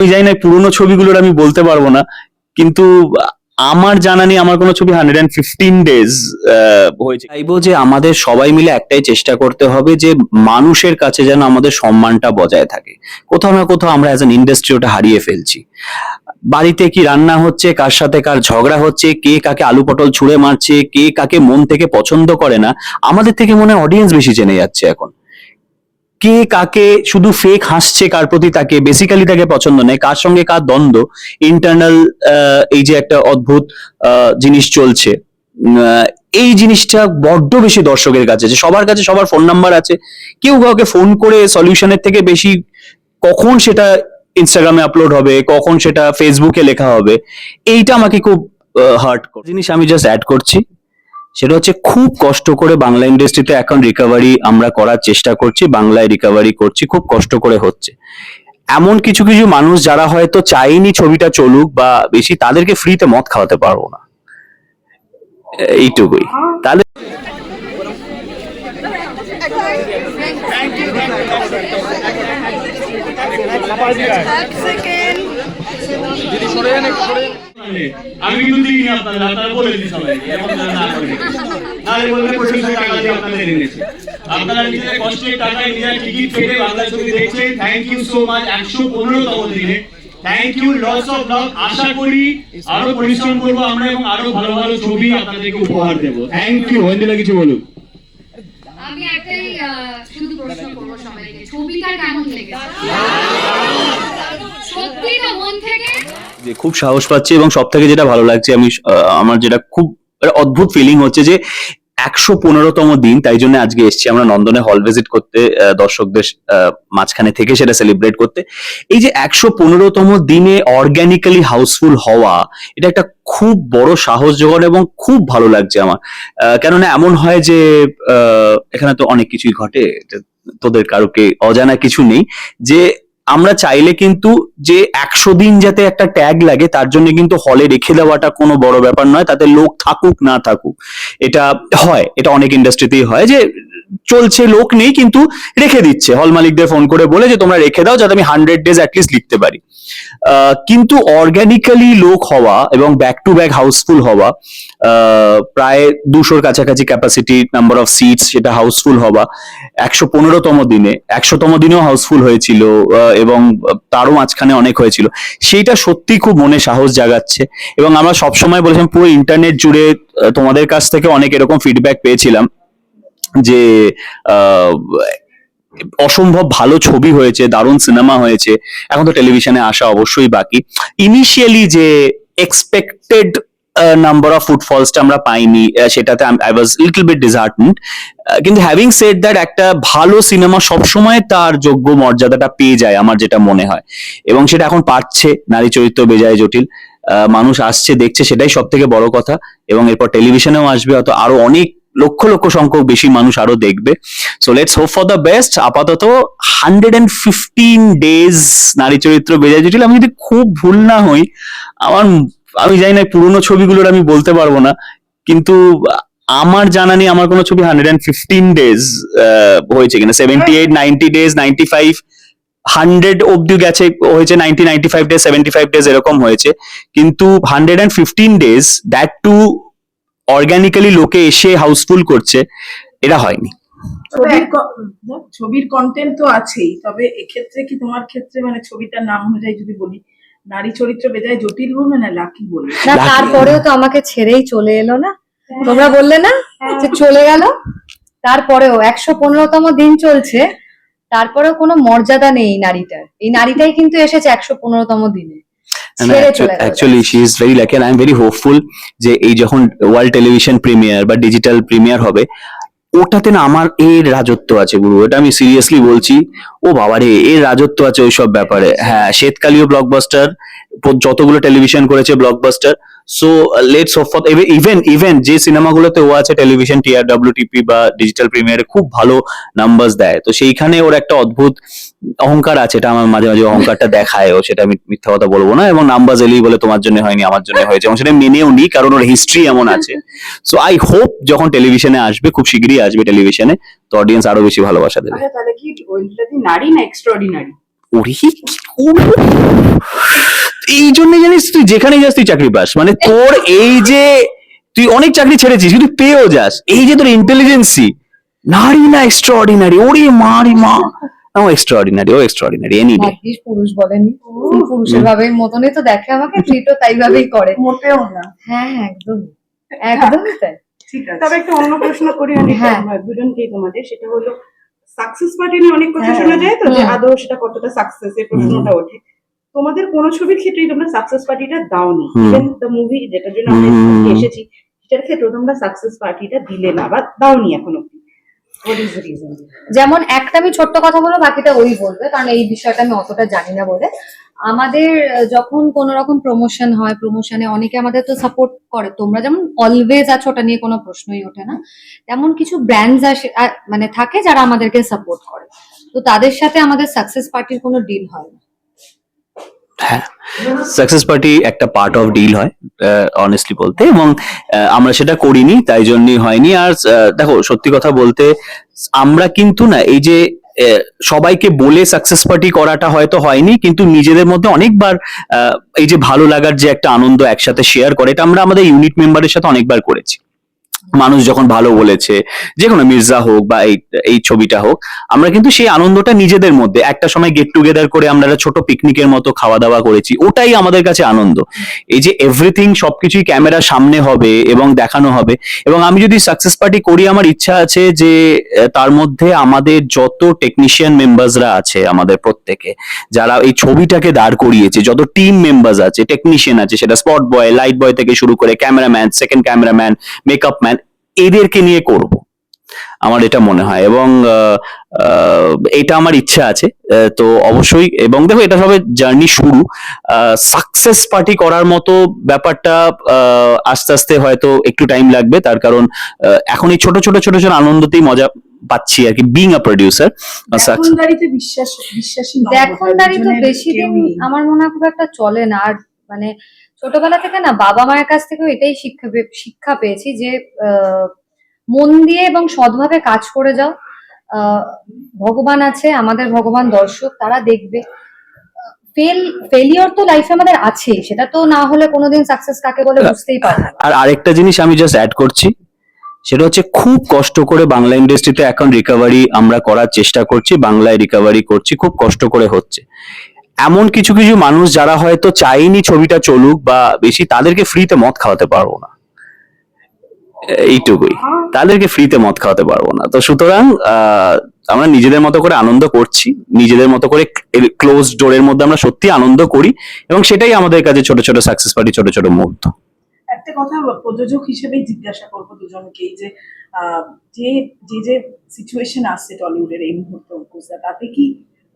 আমি জানি না পুরোনো ছবিগুলোর আমি বলতে পারবো না, কিন্তু আমার জানা নেই আমার কোনো ছবি 115 ডেজ হয়েছে। চাইবো যে আমাদের সবাই মিলে একটাই চেষ্টা করতে হবে যে মানুষের কাছে যেন আমাদের সম্মানটা বজায় থাকে। কোথাও না কোথাও আমরা অ্যাজ অ্যান ইন্ডাস্ট্রি ওটা হারিয়ে ফেলছি। বাড়িতে কি রান্না হচ্ছে, কার সাথে কার ঝগড়া হচ্ছে, কে কাকে আলু পটল ছুঁড়ে মারছে, কে কাকে মন থেকে পছন্দ করে না, আমাদের থেকে মনে হয় অডিয়েন্স বেশি জেনে যাচ্ছে এখন। কে কাকে শুধু ফেক হাসছে, কার প্রতি তাকে বেসিক্যালি তাকে পছন্দ নেই, কার সঙ্গে কার দ্বন্দ্ব, ইন্টারনাল এই যে একটা অদ্ভুত জিনিস চলছে, এই জিনিসটা বড্ড বেশি দর্শকের কাছে, যে সবার কাছে সবার ফোন নাম্বার আছে, কেউ কাউকে ফোন করে সলিউশনের থেকে বেশি কখন সেটা ইনস্টাগ্রামে আপলোড হবে, কখন সেটা ফেসবুকে লেখা হবে, এইটা আমাকে খুব হার্ট করে। জিনিস আমি জাস্ট অ্যাড করছি, সেটা হচ্ছে খুব কষ্ট করে বাংলা ইন্ডাস্ট্রিতে এখন রিকভারি আমরা করার চেষ্টা করছি, বাংলায় রিকভারি করছি, খুব কষ্ট করে হচ্ছে। এমন কিছু কিছু মানুষ যারা হয়তো চাইনি ছবিটা চলুক বা বেশি, তাদেরকে ফ্রিতে মদ খাওয়াতে পারবো না, এইটুকুই। তাহলে আমি কিন্তু দিইনি আপনাদের, আপনারা বলে দিন সবাই, এরকম না করেন, নাহলে বলবে প্রশাসন টাকা দিয়ে আপনাদের এনেছে। আপনারা নিজেদের কষ্টের টাকায় নিজের টিকিট কেটে বাংলা ছবি দেখছেন, থ্যাংক ইউ সো মাচ। 115তম দিনে thank you, lots of love. আশা করি আরো পরিশ্রম করবো আমরা এবং আরো ভালো ভালো ছবি আপনাদেরকে উপহার দেবো। Thank you. হন্দিলা কিছু বলুন। আমি একটাই শুধু প্রশ্ন করবো সবাইকে, ছবিটা কেমন লেগেছে? সত্যি তো মন থেকে যে খুব সাহস পাচ্ছি, এবং সব থেকে যেটা ভালো লাগছে, আমি আমার যেটা খুব অদ্ভুত ফিলিং হচ্ছে যে 115তম দিন, তাই জন্য আজকে এসেছি আমরা নন্দনে হল ভিজিট করতে, দর্শকদের মাঝখানে থেকে সেটা সেলিব্রেট করতে। এই যে 115তম দিনে অর্গানিক্যালি হাউসফুল হওয়া, এটা একটা খুব বড় সাহস জোগাড় এবং খুব ভালো লাগছে আমার। কেননা এমন হয় যে এখানে তো অনেক কিছুই ঘটে, তোদের কারোকে অজানা কিছু নেই, যে আমরা চাইলে কিন্তু যে 100 দিন যাতে একটা ট্যাগ লাগে, তার জন্য কিন্তু হলে রেখে দেওয়াটা কোনো বড় ব্যাপার নয়, তাতে লোক থাকুক না থাকুক। এটা হয়, এটা অনেক ইন্ডাস্ট্রিতেই হয় যে চলছে, লোক নেই কিন্তু রেখে দিচ্ছে, হল মালিকদের ফোন করে বলে যে তোমরা রেখে দাও যাতে আমি 100 ডেজ অ্যাটলিস্ট লিখতে পারি। কিন্তু অর্গানিক্যালি লোক হওয়া এবং ব্যাক টু ব্যাক হাউসফুল হওয়া, প্রায় 200-র কাছাকাছি ক্যাপাসিটি নাম্বার অফ সিটস, সেটা হাউসফুল হওয়া 115তম দিনে, 100তম দিনেও হাউসফুল হয়েছিল, এবং তারও মাঝখানে অনেক হয়েছিল, সেইটা সত্যি খুব মনে সাহস জাগাচ্ছে। এবং আমরা সবসময় বলেছিলাম, পুরো ইন্টারনেট জুড়ে তোমাদের কাছ থেকে অনেক এরকম ফিডব্যাক পেয়েছিলাম যে অসম্ভব ভালো ছবি হয়েছে, দারুণ সিনেমা হয়েছে, এখন তো টেলিভিশনে আসা অবশ্যই বাকি। ইনিশিয়ালি যে এক্সপেক্টেড নাম্বার অফ ফুটফলসটা আমরা পাইনি, সেটাতে I was little bit disheartened. কিন্তু হ্যাভিং সেড দ্যাট, একটা ভালো সিনেমা সবসময় তার যোগ্য মর্যাদাটা পেয়ে যায় আমার যেটা মনে হয়, এবং সেটা এখন পাচ্ছে। নারী চরিত্র বেজায় জটিল, মানুষ আসছে দেখছে, সেটাই সব থেকে বড় কথা। এবং এরপর টেলিভিশনেও আসবে, হয়তো আরো অনেক লক্ষ লক্ষ সংখ্যক বেশি মানুষ আরো দেখবে। So let's hope for the best. আপাতত 115 ডেজ নারী চরিত্র বেজায় জটিল। আমি যদি খুব ভুল না হই, আমি জানি না পুরোনো ছবিগুলোর আমি বলতে পারবো না, কিন্তু আমার জানা নেই আমার কোনো ছবি 115 ডেজ হয়েছে কিনা। 78, 90 ডেজ, 95, 100 অব্দি গেছে, হয়েছে 90, 95 ডেজ, 75 ডেজ এরকম হয়েছে, কিন্তু 115 ডেজ, দ্যাট টু অর্গানিক্যালি লোকে এসে হাউসফুল করছে, এটা হয়নি। ছবির কন্টেন্ট তো আছেই, তবে এক্ষেত্রে কি তোমার ক্ষেত্রে মানে ছবিটার নাম অনুযায়ী যদি বলি, নারী চরিত্র বেজায় জটিল বলবে না লাকি বলবে না, তারপরেও তো আমাকে ছেড়েই চলে এলো না, তোমরা বললে না যে চলে গেল, তারপরেও 115তম দিন চলছে, তারপরেও কোনো মর্যাদা নেই এই নারীটার। এই নারীটাই কিন্তু এসেছে 115তম দিনে। Actually she is very lucky and I am very hopeful যে এই যখন ওয়ার্ল্ড টেলিভিশন প্রিমিয়ার বা ডিজিটাল প্রিমিয়ার হবে, ওটাতে না আমার এর রাজত্ব আছে গুরু, এটা আমি সিরিয়াসলি বলছি। ও বাবারে, এর রাজত্ব আছে ওইসব ব্যাপারে। হ্যাঁ, শ্বেতকালীয় ব্লকবাস্টার, যতগুলো টেলিভিশন করেছে blockbuster. So let's hope for, even যে সিনেমাগুলোতে ও আছে টেলিভিশন TRWTP বা ডিজিটাল প্রিমিয়ারে খুব ভালো নাম্বারস দেয়, তো সেইখানে ওর একটা অদ্ভুত অহংকার আছে, এটা আমার মাঝে মাঝে অহংকারটা দেখায় ও, সেটা আমি মিথ্যা কথা বলবো না। এবং নাম্বার এলেই বলে তোমার জন্য হয়নি, আমার জন্য হয়েছে, এবং সেটা মেনেও নি, কারণ ওর হিস্ট্রি এমন আছে। সো আই হোপ যখন টেলিভিশনে আসবে, খুব শীঘ্রই আসবে টেলিভিশনে, তো অডিয়েন্স আরো বেশি ভালোবাসা দেবে। তাহলে কি নারী না এক্সট্রাঅর্ডিনারি? ওরে কি করবো? এই জন্য জানিস তুই যেখানে যাস তুই চাকরি পাস, মানে তোর এই যে তুই অনেক চাকরি ছেড়েছিস তুই পেয়েও যাস, এই যে তোর ইন্টেলিজেন্সি, নারী না এক্সট্রাঅর্ডিনারি, ওরে মারি মা, ও এক্সট্রাঅর্ডিনারি এনি ডে। ভাগ্যিস পুরুষ বলেনি, পুরুষের ভাবের মতনই তো দেখে আমাকে, ট্রিটও তাই ভাবেই করে। মোটেও না। হ্যাঁ হ্যাঁ একদমই তাই। ঠিক আছে। তবে একটা অন্য প্রশ্ন করি আমি হ্যাঁ। দুজনকেই তোমাদের, সেটা হলো সাকসেস পার্টি নিয়ে অনেক কথা শোনা যায় তো, যে আদৌ সেটা কতটা সাকসেস এর প্রশ্নটা ওঠে। তোমাদের কোন ছবির ক্ষেত্রেই তোমরা সাকসেস পার্টিটা দাওনি, ইভেন দ্য মুভি যেটার জন্য আমরা আজকে এসেছি সেটার ক্ষেত্রে তোমরা সাকসেস পার্টিটা দিলে না বা দাওনি এখন অব্দি। What is the reason? যেমন একটা আমি ছোট্ট কথা বলবো, বাকিটা ওই বলবে, কারণ এই বিষয়টা আমি অতটা জানি না বলে। আমাদের যখন কোন রকম প্রমোশন হয়, প্রমোশনে অনেকে আমাদের তো সাপোর্ট করে, তোমরা যেমন অলওয়েজ আছো ওটা নিয়ে কোনো প্রশ্নই ওঠে না, তেমন কিছু ব্র্যান্ডস আসে মানে থাকে যারা আমাদেরকে সাপোর্ট করে, তো তাদের সাথে আমাদের সাকসেস পার্টির কোনো ডিল হয় না। হ্যাঁ, সাকসেস পার্টি একটা পার্ট অফ ডিল হয় অনেস্টলি বলতে, এবং আমরা সেটা করিনি, তাই জন্যই হয়নি। আর দেখো সত্যি কথা বলতে আমরা কিন্তু না এই যে সবাইকে বলে সাকসেস পার্টি করাটা হয়তো হয়নি, কিন্তু নিজেদের মধ্যে অনেকবার এই যে ভালো লাগার যে একটা আনন্দ একসাথে শেয়ার করে, এটা আমরা আমাদের ইউনিট মেম্বারের সাথে অনেকবার করেছি। মানুষ যখন ভালো বলেছে, যে কোনো মির্জা হোক বা এই ছবিটা হোক, আমরা কিন্তু সেই আনন্দটা নিজেদের মধ্যে একটা সময় গেট টুগেদার করে আমরা একটা ছোট পিকনিকের মতো খাওয়া দাওয়া করেছি, ওটাই আমাদের কাছে আনন্দ। এই যে এভরিথিং সবকিছুই ক্যামেরার সামনে হবে এবং দেখানো হবে, এবং আমি যদি সাকসেস পার্টি করি আমার ইচ্ছা আছে যে তার মধ্যে আমাদের যত টেকনিশিয়ান মেম্বার্সরা আছে, আমাদের প্রত্যেকে যারা এই ছবিটাকে দাঁড় করিয়েছে, যত টিম মেম্বার্স আছে, টেকনিশিয়ান আছে, সেটা স্পট বয়, লাইট বয় থেকে শুরু করে cameraman, second cameraman, makeup man, এদেরকে নিয়ে করব আমার এটা মনে হয়, এবং এটা আমার ইচ্ছা আছে। তো অবশ্যই, এবং দেখো এটা সবে জার্নি শুরু, সাকসেস পার্টি করার মতো ব্যাপারটা আস্তে আস্তে হয়তো একটু টাইম লাগবে, তার কারণ এখন এই ছোট ছোট ছোট ছোট আনন্দতেই মজা পাচ্ছি আর কি, বিং আ প্রডিউসার। দেখনদারিতে বিশ্বাসী নয়। দেখনদারি তো বেশি দিন আমার মনে হয় খুব একটা চলে না। আর মানে ছোটবেলা থেকে না বাবা মায়ের কাছ থেকেও এটাই শিক্ষা পেয়েছি যে মন দিয়ে এবং সৎভাবে কাজ করে যাও, ভগবান আছে, আমাদের ভগবান দর্শক, তারা দেখবে। ফেলিওর তো লাইফে আমাদের আছে, সেটা তো না হলে কোনোদিন সাকসেস কাকে বলে বুঝতেই পারবো না। আর আরেকটা জিনিস আমি জাস্ট অ্যাড করছি, সেটা হচ্ছে খুব কষ্ট করে বাংলা ইন্ডাস্ট্রিতে এখন রিকভারি আমরা করার চেষ্টা করছি, বাংলায় রিকভারি করছি, খুব কষ্ট করে হচ্ছে। এমন কিছু কিছু মানুষ যারা হয়তো চাইনি ছবিটা চলুক বা বেশি, তাদেরকে ফ্রিতে মদ খাওয়াতে পারবো না, এইটুকুই, তাদেরকে ফ্রিতে মদ খাওয়াতে পারবো না। তো সুতরাং আমরা নিজেদের মতো করে আনন্দ করছি, নিজেদের মতো করে ক্লোজ ডোরের মধ্যে আমরা সত্যি আনন্দ করি, এবং সেটাই আমাদের কাছে ছোট ছোট সাকসেস পার্টি, ছোট ছোট মুহূর্ত। একটা কথা প্রযোজক হিসেবেই জিজ্ঞাসা করবো দুজনকেই, যে যে সিচুয়েশন আসছে টলিউডের এই মুহূর্তে অঙ্কুশদা, তাতে কি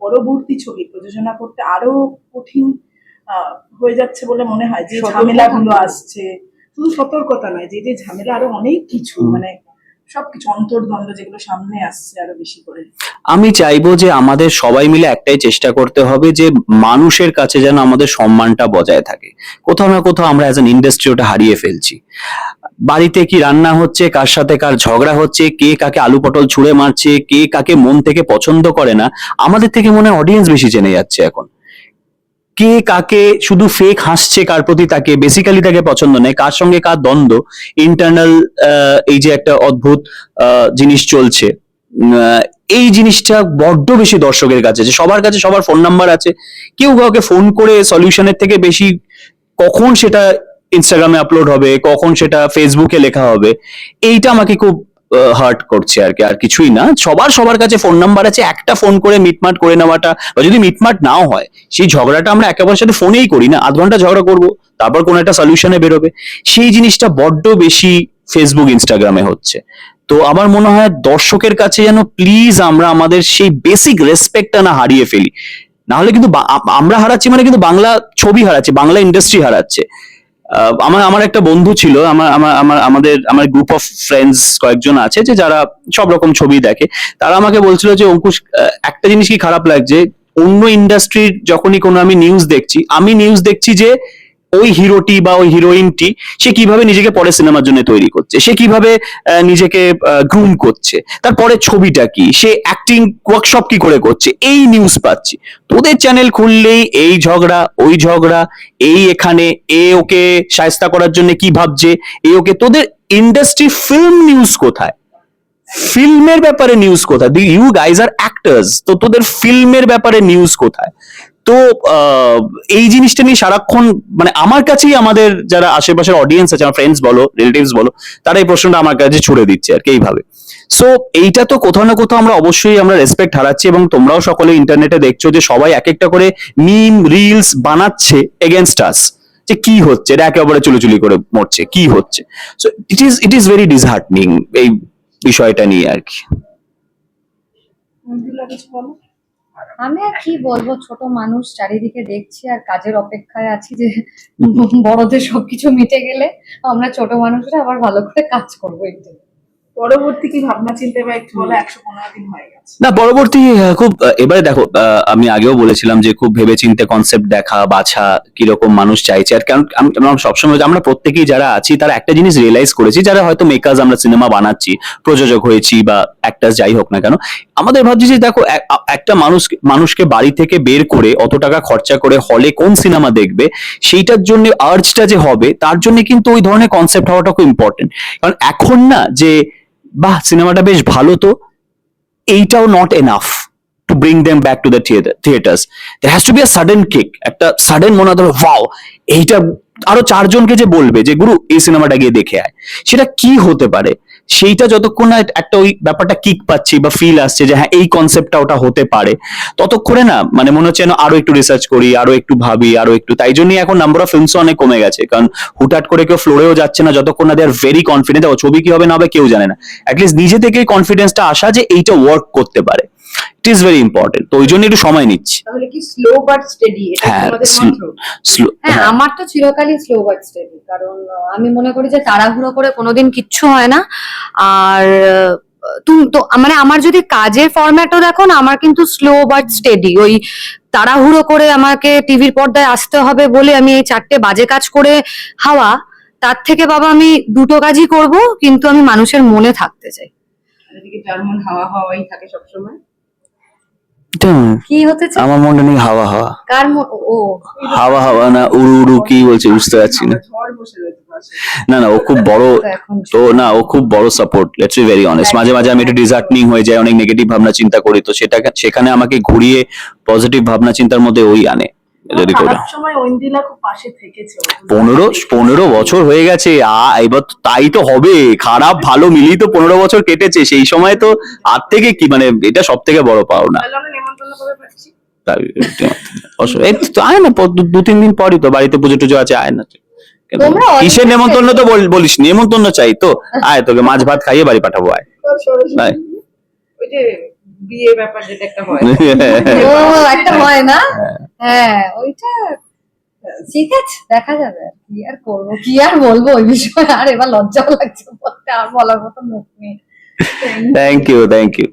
পরবর্তী ছবি প্রযোজনা করতে আরো কঠিন হয়ে যাচ্ছে বলে মনে হয়? যে ঝামেলাগুলো আসছে, শুধু সতর্কতা নয়, যে ঝামেলা আরো অনেক কিছু, মানে সবকিছু অন্তর্দ্বন্দ্ব যেগুলো সামনে আসছে আরো বেশি করে। আমি চাইবো যে আমাদের সবাই মিলে একটাই চেষ্টা করতে হবে, যে মানুষের কাছে যেন আমাদের সম্মানটা বজায় থাকে। কোথাও না কোথাও আমরা অ্যাজ অ্যান ইন্ডাস্ট্রি ওটা হারিয়ে ফেলছি। বাড়িতে কি রান্না হচ্ছে, কার সাথে কার ঝগড়া হচ্ছে, কে কাকে আলু পটল ছুঁড়ে মারছে, কে কাকে মন থেকে পছন্দ করে না, আমাদের থেকে মনে হয় অডিয়েন্স বেশি জেনে যাচ্ছে এখন। কে কাকে শুধু ফেক হাসছে, কার প্রতি তাকে বেসিক্যালি তাকে পছন্দ নেই, কার সঙ্গে কার দ্বন্দ্ব, ইন্টারনাল এই যে একটা অদ্ভুত জিনিস চলছে, এই জিনিসটা বড্ড বেশি দর্শকের কাছে, যে সবার কাছে সবার ফোন নাম্বার আছে, কেউ কাউকে ফোন করে সলিউশনের থেকে বেশি কখন সেটা ইনস্টাগ্রামে আপলোড হবে, কখন সেটা ফেসবুকে লেখা হবে, এইটা আমাকে খুব হার্ট করছে আর কি, আর কিছুই না। সবার কাছে ফোন নাম্বার আছে, একটা ফোন করে মিটমাট করে নেওয়াটা, বা যদি মিটমাট নাও হয় সেই ঝগড়াটা আমরা একেবারে সাথে ফোনেই করি না, আধ ঘন্টা ঝগড়া করবো, তারপর কোনো একটা সলিউশনে বেরোবে, সেই জিনিসটা বড্ড বেশি ফেসবুক ইনস্টাগ্রামে হচ্ছে। তো আমার মনে হয় দর্শকের কাছে যেন প্লিজ আমরা আমাদের সেই বেসিক রেসপেক্টটা না হারিয়ে ফেলি, না হলে কিন্তু আমরা হারাচ্ছি, মানে কিন্তু বাংলা ছবি হারাচ্ছে, বাংলা ইন্ডাস্ট্রি হারাচ্ছে। আমার একটা বন্ধু ছিল, আমার গ্রুপ অফ ফ্রেন্ডস কয়েকজন আছে যে যারা সব রকম ছবি দেখে, তারা আমাকে বলছিল যে অঙ্কুশ, একটা জিনিস কি খারাপ লাগছে, অন্য ইন্ডাস্ট্রির যখনই কোনো আমি নিউজ দেখছি যে ওই হিরোটি বা ওই হিরোইনটি সে কিভাবে নিজেকে পরে সিনেমার জন্য তৈরি করছে, সে কিভাবে নিজেকে গ্রুম করছে, তারপরে ছবিটা কি, সে অ্যাক্টিং ওয়ার্কশপ কি করে করছে, এই নিউজ পাচ্ছি। তোদের চ্যানেল খুললেই এই ঝগড়া ওই ঝগড়া, এই এখানে এ ওকে শায়েস্তা করার জন্য কি ভাবছে, এ ওকে, তোদের ইন্ডাস্ট্রি ফিল্ম নিউজ কোথায়, ফিল্মের ব্যাপারে নিউজ কোথায়? ইউ গাইজ আর অ্যাক্টার্স, তো তোদের ফিল্মের ব্যাপারে নিউজ কোথায়? তো এই জিনিসটা নিয়ে সারাক্ষণ মানে আমার কাছেই, আমাদের যারা আশেপাশের অডিয়েন্স আছে, আমার ফ্রেন্ডস বলো রিলেটিভস বলো, তারা এই প্রশ্নটা আমার কাছে ছুড়ে দিচ্ছে আর কি এইভাবে। সো এইটা তো কোথাও না কোথাও আমরা অবশ্যই আমরা রেসপেক্ট হারাচ্ছি, এবং তোমরাও সকলে ইন্টারনেটে দেখছো যে সবাই এক একটা করে মিম রিলস বানাচ্ছে এগেনস্ট আস, যে কি হচ্ছে, এটা একেবারে চুলোচুলি করে মরছে, কি হচ্ছে। সো ইট ইজ ভেরি ডিসহার্টনিং এই বিষয়টা নিয়ে আর কি। মঞ্জুলা, কিছু বলো? আমি আর কি বলবো, ছোট মানুষ চারিদিকে দেখছি আর কাজের অপেক্ষায় আছি যে বড়দের সবকিছু মিটে গেলে আমরা ছোট মানুষরা আবার ভালো করে কাজ করবো। এটাই। পরবর্তী কি ভাবনা চিন্তা বা একটু বলো, 115 দিন হয়ে গেছে। না পরবর্তী খুব এবারে দেখো, আমি আগেও বলেছিলাম যে খুব ভেবেচিন্তে কনসেপ্ট দেখা বাছা কিরকম মানুষ চাইছে। আর কারণ আমরা সবসময় আমরা প্রত্যেকেই যারা আছি তারা একটা জিনিস রিয়েলাইজ করেছি, যারা হয়তো মেকার্স, আমরা সিনেমা বানাচ্ছি, প্রযোজক হয়েছি বা অ্যাক্টার্স যাই হোক না কেন, আমাদের ভাবছি যে দেখো একটা মানুষকে বাড়ি থেকে বের করে অত টাকা খরচা করে হলে কোন সিনেমা দেখবে, সেইটার জন্য আর্জটা যে হবে, তার জন্য কিন্তু ওই ধরনের কনসেপ্ট হওয়াটা খুব ইম্পর্টেন্ট। কারণ এখন না যে বাহ সিনেমাটা বেশ ভালো, তো এইটাও not enough to bring them back to the theatres. There has to be a sudden kick, একটা সাডেন মনে হবে ওয়াও, এইটা আরো চারজনকে যে বলবে যে গুরু এই সিনেমাটা গিয়ে দেখে আয়, সেটা কি হতে পারে, সেইটা যতক্ষণ না একটা ওই ব্যাপারটা কিক পাচ্ছি বা ফিল আসছে যে হ্যাঁ এই কনসেপ্টটা ওটা হতে পারে, ততক্ষণে না মানে মনে হচ্ছে না আরো একটু রিসার্চ করি, আরো একটু ভাবি, আরো একটু। তাই জন্যই এখন নাম্বার অফ ফিল্মস অনেক কমে গেছে, কারণ হুটহাট করে কেউ ফ্লোরেও যাচ্ছে না যতক্ষণ না দে আর ভেরি কনফিডেন্ট। ও ছবি কি হবে না হবে কেউ জানে না, অ্যাটলিস্ট নিজে থেকেই কনফিডেন্সটা আসা যে এইটা ওয়ার্ক করতে পারে, ইট ইজ ভেরি ইম্পর্টেন্ট। তো ওই জন্য একটু সময় নিচ্ছি। তাহলে কি স্লো বাট স্টেডি, এটা হ্যাঁ, তোমাদের slow- মন্ত্র? হ্যাঁ, আমার তো চিরকালই স্লো বাট স্টেডি, কারণ আমি মনে করি যে তাড়াহুড়ো করে কোনোদিন কিচ্ছু হয় না। আর তুমি তো মানে আমার যদি কাজের ফরম্যাটও দেখো না, আমার কিন্তু স্লো বাট স্টেডি। ওই তাড়াহুড়ো করে আমাকে টিভির পর্দায় আসতে হবে বলে আমি এই 4টে বাজে কাজ করে হাওয়া, তার থেকে বাবা আমি দুটো কাজই করব, কিন্তু আমি মানুষের মনে থাকতে চাই। এদিকে জার্মান হাওয়া হাওয়াই থাকে সবসময়। কি হতে চাই? আমার মনে নেই হাওয়া হাওয়া, কার ও হাওয়া হাওয়া না উড়ু উড়ু কি বলছে বুঝতে পারছি না। ঝড় বসে রয়েছে পাশে। না না ও খুব বড়, তো এখন তো না ও খুব বড় support, let's be very honest. মাঝে মাঝে আমি একটু ডিজার্টনিং হয়ে যাই, অনেক নেগেটিভ ভাবনা চিন্তা করি, তো সেখানে আমাকে ঘুরিয়ে পজিটিভ ভাবনা চিন্তার মধ্যে ওই আনে। যদি করে খারাপ সময় ঐন্দিলা খুব পাশে থেকেছে। 15 বছর হয়ে গেছে, এবার তো তাই তো হবে, খারাপ ভালো মিলিয়ে তো 15 বছর কেটেছে, সেই সময় তো আর থেকে কি মানে এটা সব থেকে বড় পাওনা। তাহলে আমরা নেমন্তন্ন করে পাচ্ছি। এই তো আয় না 2-3 দিন পরই তো বাড়িতে পুজো টুজো আছে, আয় না। তোমরা অনেকে কিসের নেমন্তন্ন তো বলিস, নেমন্তন্ন চাই তো, আয় তোকে মাছ ভাত খাইয়ে বাড়ি পাঠাবো, আয়। আয়। ওই যে বিয়ে ব্যাপার যেটা একটা হয়, ও একটা হয় না, হ্যাঁ ওইটা ঠিক আছে, দেখা যাবে। আর কি আর করবো, কি আর বলবো ওই বিষয়ে, আর এবার লজ্জাও লাগছে বলতে, আর বলার মতো মুখ নেই। Thank you.